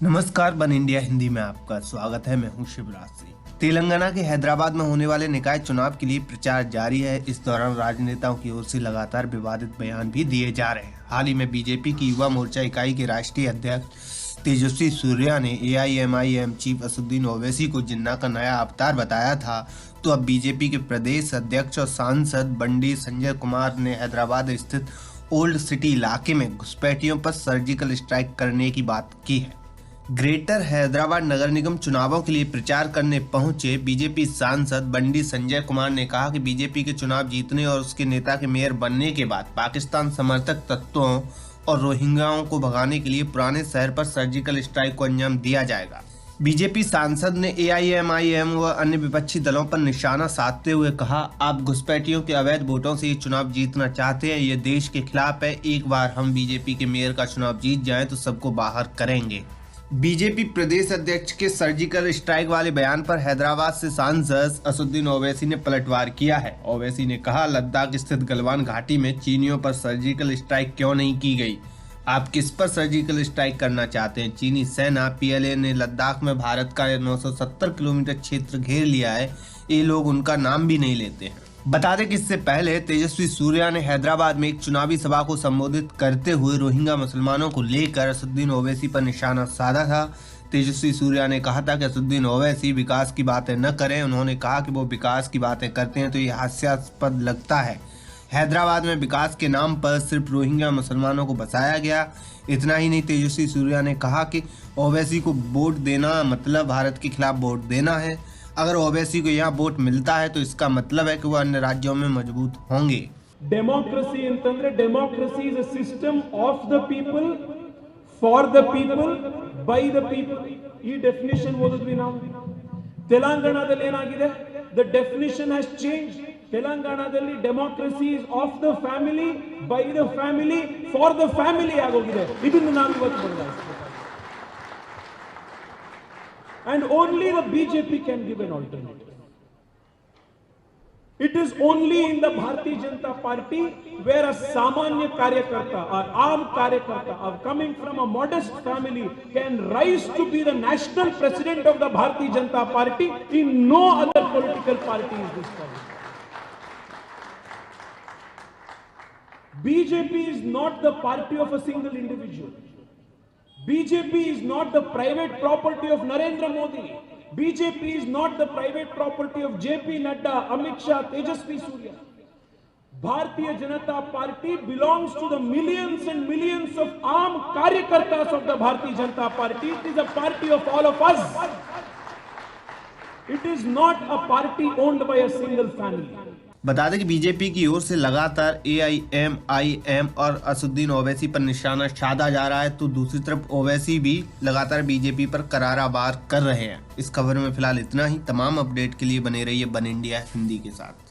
नमस्कार, one India Hindi में आपका स्वागत है। मैं हूं शिवराज सिंह। तेलंगाना के हैदराबाद में होने वाले निकाय चुनाव के लिए प्रचार जारी है। इस दौरान राजनेताओं की ओर से लगातार विवादित बयान भी दिए जा रहे हैं। हाल ही में बीजेपी की युवा मोर्चा इकाई के राष्ट्रीय अध्यक्ष तेजस्वी सूर्या ने AIMIM चीफ असदुद्दीन ओवैसी को जिन्ना का नया अवतार बताया था, तो अब बीजेपी के प्रदेश अध्यक्ष और सांसद बंडी संजय कुमार ने हैदराबाद स्थित ओल्ड सिटी इलाके में घुसपैठियों पर सर्जिकल स्ट्राइक करने की बात की है। ग्रेटर हैदराबाद नगर निगम चुनावों के लिए प्रचार करने पहुंचे बीजेपी सांसद बंडी संजय कुमार ने कहा कि बीजेपी के चुनाव जीतने और उसके नेता के मेयर बनने के बाद पाकिस्तान समर्थक तत्वों और रोहिंग्याओं को भगाने के लिए पुराने शहर पर सर्जिकल स्ट्राइक को अंजाम दिया जाएगा। बीजेपी सांसद ने AIMIM व अन्य विपक्षी दलों पर निशाना साधते हुए कहा, आप घुसपैठियों के अवैध वोटों से ये चुनाव जीतना चाहते हैं, ये देश के खिलाफ है। एक बार हम बीजेपी के मेयर का चुनाव जीत जाएं तो सबको बाहर करेंगे। बीजेपी प्रदेश अध्यक्ष के सर्जिकल स्ट्राइक वाले बयान पर हैदराबाद से सांसद असदुद्दीन ओवैसी ने पलटवार किया है। ओवैसी ने कहा, लद्दाख स्थित गलवान घाटी में चीनियों पर सर्जिकल स्ट्राइक क्यों नहीं की गई? आप किस पर सर्जिकल स्ट्राइक करना चाहते हैं? चीनी सेना PLA ने लद्दाख में भारत का 970 किलोमीटर क्षेत्र घेर लिया है। ये लोग उनका नाम भी नहीं लेते हैं। बता दें कि इससे पहले तेजस्वी सूर्या ने हैदराबाद में एक चुनावी सभा को संबोधित करते हुए रोहिंग्या मुसलमानों को लेकर असदुद्दीन ओवैसी पर निशाना साधा था। तेजस्वी सूर्या ने कहा था कि असदुद्दीन ओवैसी विकास की बातें न करें। उन्होंने कहा कि वो विकास की बातें करते हैं तो ये हास्यास्पद लगता है। हैदराबाद में विकास के नाम पर सिर्फ रोहिंग्या मुसलमानों को बसाया गया। इतना ही नहीं, तेजस्वी सूर्या ने कहा कि ओवैसी को वोट देना मतलब भारत के खिलाफ वोट देना है। अगर ओवैसी को यहाँ वोट मिलता है तो इसका मतलब है कि वो अन्य राज्यों में मजबूत होंगे। डेमोक्रेसी ಅಂತಂದ್ರೆ democracy is a system of the people for the people by the people. ಈ ಡೆಫಿನಿಷನ್ ಓದಿದ್ವಿ ನಾವು। ತೆಲಂಗಾಣದಲ್ಲಿ ಏನಾಗಿದೆ? The definition has change. ತೆಲಂಗಾಣದಲ್ಲಿ democracy is of the family by the family for the family ಆಗೋಗಿದೆ। ಇದನ್ನು ನಾವು ಇವತ್ತು ಬದಲಾಯಿಸಬೇಕು। And only the BJP can give an alternative. It is only in the Bharatiya Janata Party where a samanya karyakarta or armed karyakarta of coming from a modest family can rise to be the national president of the Bharatiya Janata Party. In no other political party is this possible. BJP is not the party of a single individual. BJP is not the private property of Narendra Modi. BJP is not the private property of JP Nadda, Amit Shah, Tejasvi Surya. Bharatiya Janata Party belongs to the millions and millions of armed karyakartas of the Bharatiya Janata Party. It is a party of all of us. It is not a party owned by a single family. बता दें कि BJP की ओर से लगातार AIMIM और असदुद्दीन ओवैसी पर निशाना साधा जा रहा है, तो दूसरी तरफ ओवैसी भी लगातार बीजेपी पर करारा वार कर रहे हैं। इस खबर में फिलहाल इतना ही। तमाम अपडेट के लिए बने रहिए वन इंडिया हिंदी के साथ।